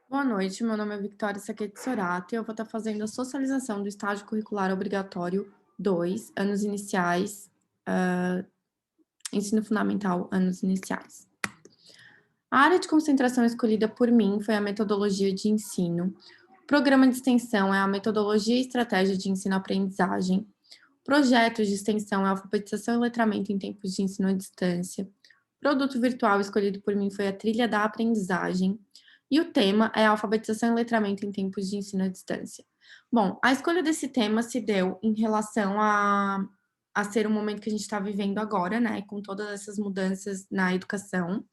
Boa noite, meu nome é Victoria Saquete Sorato e eu vou estar fazendo a socialização do estágio curricular obrigatório 2, anos iniciais, ensino fundamental, anos iniciais. A área de concentração escolhida por mim foi a metodologia de ensino. O programa de extensão é a metodologia e estratégia de ensino-aprendizagem. Projetos de extensão é a alfabetização e letramento em tempos de ensino à distância. O produto virtual escolhido por mim foi a trilha da aprendizagem. E o tema é a alfabetização e letramento em tempos de ensino à distância. Bom, a escolha desse tema se deu em relação a ser o momento que a gente está vivendo agora, né, com todas essas mudanças na educação,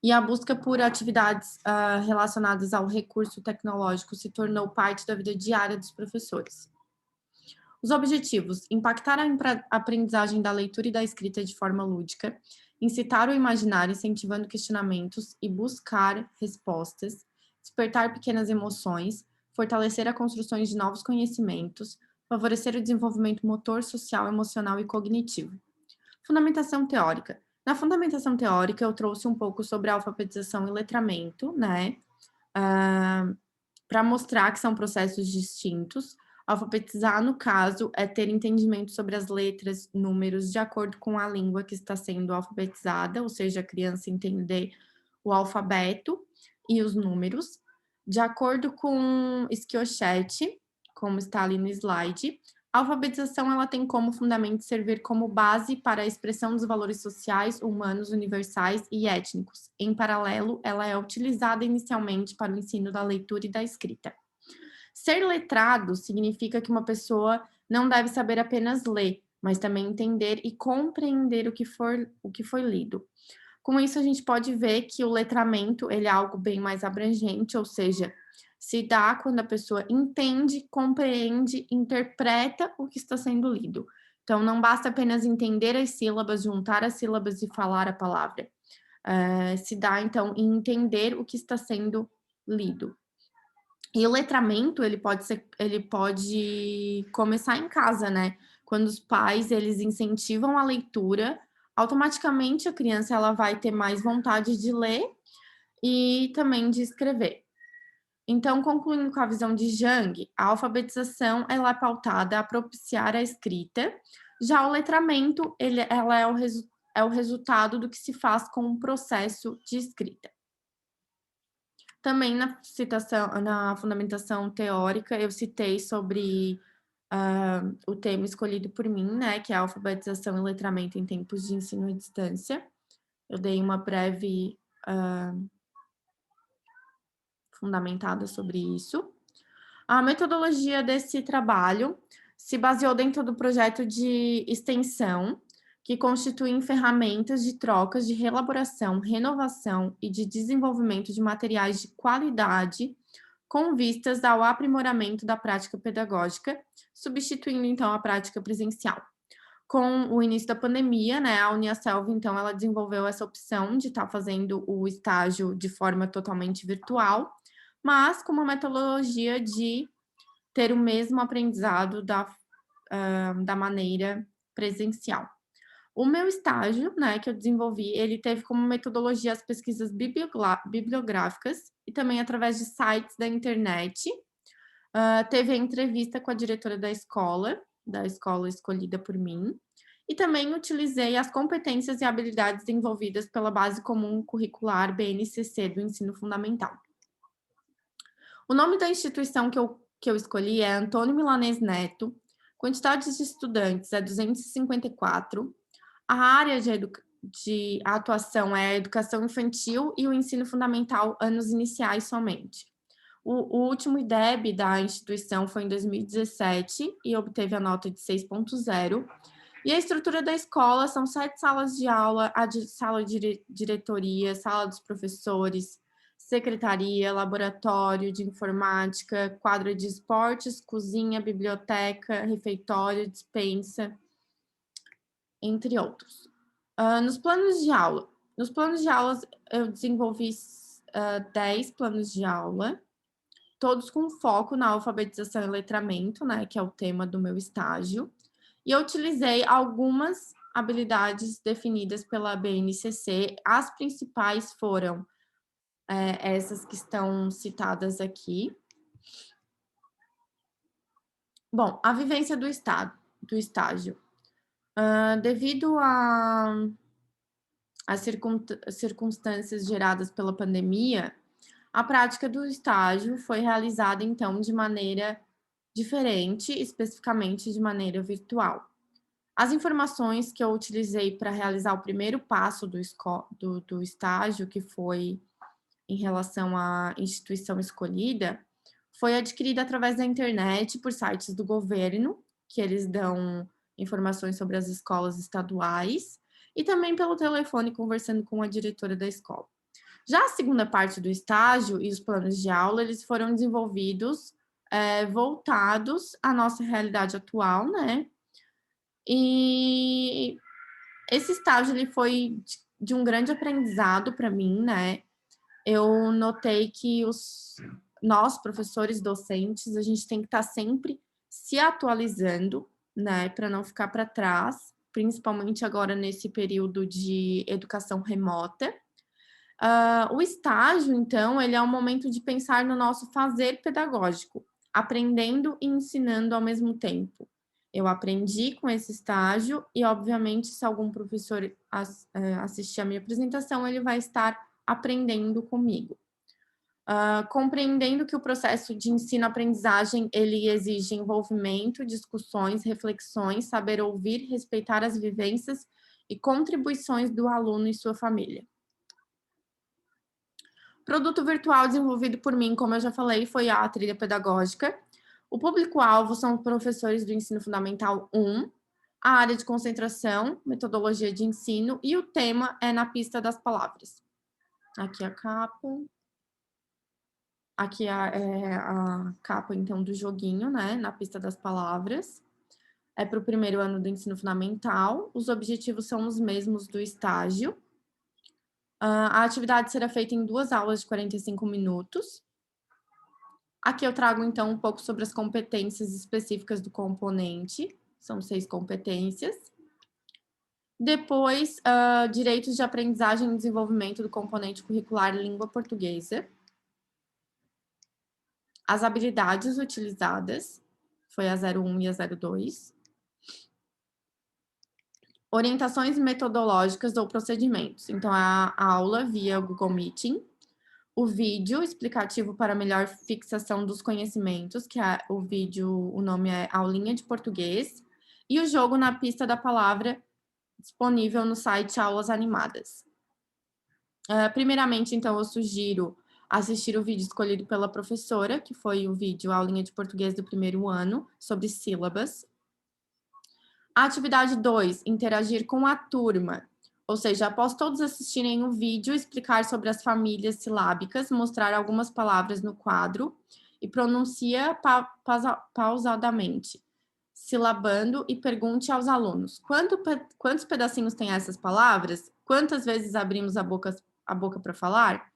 e a busca por atividades relacionadas ao recurso tecnológico se tornou parte da vida diária dos professores. Os objetivos: impactar a aprendizagem da leitura e da escrita de forma lúdica, incitar o imaginário, incentivando questionamentos e buscar respostas, despertar pequenas emoções, fortalecer a construção de novos conhecimentos, favorecer o desenvolvimento motor, social, emocional e cognitivo. Fundamentação teórica. Na fundamentação teórica, eu trouxe um pouco sobre a alfabetização e letramento, né? Para mostrar que são processos distintos. Alfabetizar, no caso, é ter entendimento sobre as letras, números, de acordo com a língua que está sendo alfabetizada, ou seja, a criança entender o alfabeto e os números. De acordo com Schiochetti, como está ali no slide, a alfabetização ela tem como fundamento servir como base para a expressão dos valores sociais, humanos, universais e étnicos. Em paralelo, ela é utilizada inicialmente para o ensino da leitura e da escrita. Ser letrado significa que uma pessoa não deve saber apenas ler, mas também entender e compreender o que foi lido. Com isso, a gente pode ver que o letramento ele é algo bem mais abrangente, ou seja, se dá quando a pessoa entende, compreende, interpreta o que está sendo lido. Então, não basta apenas entender as sílabas, juntar as sílabas e falar a palavra. Se dá, então, em entender o que está sendo lido. E o letramento, ele pode começar em casa, né? Quando os pais, eles incentivam a leitura, automaticamente a criança ela vai ter mais vontade de ler e também de escrever. Então, concluindo com a visão de Jung, a alfabetização ela é pautada a propiciar a escrita, já o letramento ela é o resultado do que se faz com o processo de escrita. Também na fundamentação teórica, eu citei sobre o tema escolhido por mim, né, que é a alfabetização e letramento em tempos de ensino à distância. Eu dei uma breve fundamentada sobre isso. A metodologia desse trabalho se baseou dentro do projeto de extensão, que constitui ferramentas de trocas de reelaboração, renovação e de desenvolvimento de materiais de qualidade com vistas ao aprimoramento da prática pedagógica, substituindo então a prática presencial. Com o início da pandemia, né, a Uniaselv, então, ela desenvolveu essa opção de estar fazendo o estágio de forma totalmente virtual, mas com uma metodologia de ter o mesmo aprendizado da maneira presencial. O meu estágio, né, que eu desenvolvi, ele teve como metodologia as pesquisas bibliográficas e também através de sites da internet. Teve a entrevista com a diretora da escola escolhida por mim, e também utilizei as competências e habilidades desenvolvidas pela Base Comum Curricular BNCC do Ensino Fundamental. O nome da instituição que eu escolhi é Antônio Milanês Neto, quantidade de estudantes é 254, a área de atuação é a educação infantil e o ensino fundamental anos iniciais somente. O último IDEB da instituição foi em 2017 e obteve a nota de 6.0. E a estrutura da escola são 7 salas de aula, sala de diretoria, sala dos professores, secretaria, laboratório de informática, quadra de esportes, cozinha, biblioteca, refeitório, despensa, entre outros. Nos planos de aulas eu desenvolvi 10 planos de aula, todos com foco na alfabetização e letramento, né, que é o tema do meu estágio. E eu utilizei algumas habilidades definidas pela BNCC. As principais foram essas que estão citadas aqui. Bom, a vivência do estágio. Devido às circunstâncias geradas pela pandemia, a prática do estágio foi realizada, então, de maneira diferente, especificamente de maneira virtual. As informações que eu utilizei para realizar o primeiro passo do estágio, que foi em relação à instituição escolhida, foi adquirida através da internet, por sites do governo, que eles dão informações sobre as escolas estaduais, e também pelo telefone, conversando com a diretora da escola. Já a segunda parte do estágio e os planos de aula, eles foram desenvolvidos voltados à nossa realidade atual, né? E esse estágio ele foi de um grande aprendizado para mim, né? Eu notei que nós, professores docentes, a gente tem que estar sempre se atualizando, né, para não ficar para trás, principalmente agora nesse período de educação remota. O estágio, então, ele é um momento de pensar no nosso fazer pedagógico, aprendendo e ensinando ao mesmo tempo. Eu aprendi com esse estágio e, obviamente, se algum professor assistir a minha apresentação, ele vai estar aprendendo comigo. Compreendendo que o processo de ensino-aprendizagem, ele exige envolvimento, discussões, reflexões, saber ouvir, respeitar as vivências e contribuições do aluno e sua família. Produto virtual desenvolvido por mim, como eu já falei, foi a trilha pedagógica. O público-alvo são professores do ensino fundamental 1, a área de concentração, metodologia de ensino, e o tema é na pista das palavras. Aqui a capa. Aqui a capa, então, do joguinho, né, na pista das palavras. É para o primeiro ano do ensino fundamental. Os objetivos são os mesmos do estágio. A atividade será feita em 2 aulas de 45 minutos. Aqui eu trago, então, um pouco sobre as competências específicas do componente. São 6 competências. Depois, direitos de aprendizagem e desenvolvimento do componente curricular língua portuguesa. As habilidades utilizadas, foi a 01 e a 02. Orientações metodológicas ou procedimentos. Então, a aula via Google Meeting. O vídeo explicativo para melhor fixação dos conhecimentos, que é o vídeo, o nome é Aulinha de Português. E o jogo na pista da palavra, disponível no site Aulas Animadas. Primeiramente, então, eu sugiro assistir o vídeo escolhido pela professora, que foi o vídeo Aulinha de Português do primeiro ano, sobre sílabas. A atividade 2, interagir com a turma. Ou seja, após todos assistirem o vídeo, explicar sobre as famílias silábicas, mostrar algumas palavras no quadro e pronuncia pausadamente, silabando e pergunte aos alunos: quantos pedacinhos tem essas palavras? Quantas vezes abrimos a boca para falar?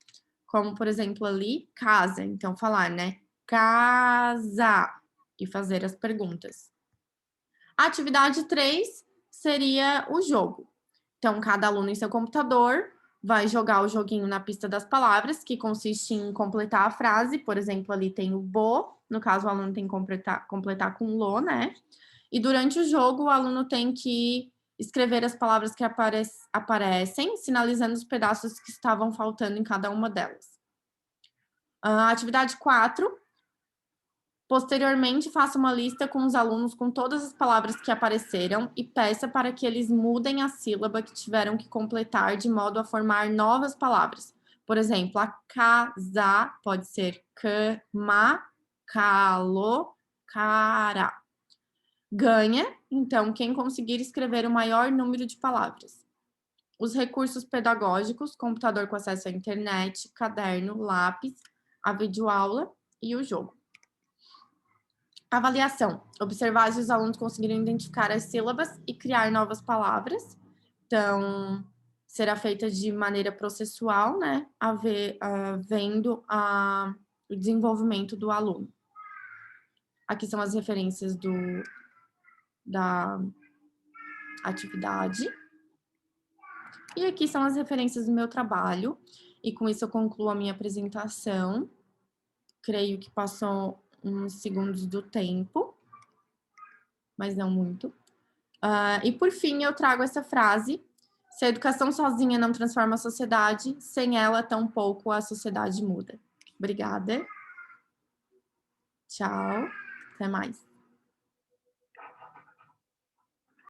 Como, por exemplo, ali, casa. Então, falar, né? Casa. E fazer as perguntas. A atividade 3 seria o jogo. Então, cada aluno em seu computador vai jogar o joguinho na pista das palavras, que consiste em completar a frase. Por exemplo, ali tem o bo, no caso, o aluno tem que completar com lo, né? E durante o jogo, o aluno tem que escrever as palavras que aparecem, sinalizando os pedaços que estavam faltando em cada uma delas. A atividade 4. Posteriormente, faça uma lista com os alunos com todas as palavras que apareceram e peça para que eles mudem a sílaba que tiveram que completar de modo a formar novas palavras. Por exemplo, a casa pode ser cama, calo, cara. Ganha, então, quem conseguir escrever o maior número de palavras. Os recursos pedagógicos, computador com acesso à internet, caderno, lápis, a videoaula e o jogo. Avaliação. Observar se os alunos conseguiram identificar as sílabas e criar novas palavras. Então, será feita de maneira processual, né? Vendo o desenvolvimento do aluno. Aqui são as referências da atividade. E aqui são as referências do meu trabalho. E com isso eu concluo a minha apresentação. Creio que passou uns segundos do tempo, mas não muito. E por fim, eu trago essa frase: se a educação sozinha não transforma a sociedade, sem ela, tampouco a sociedade muda. Obrigada. Tchau. Até mais.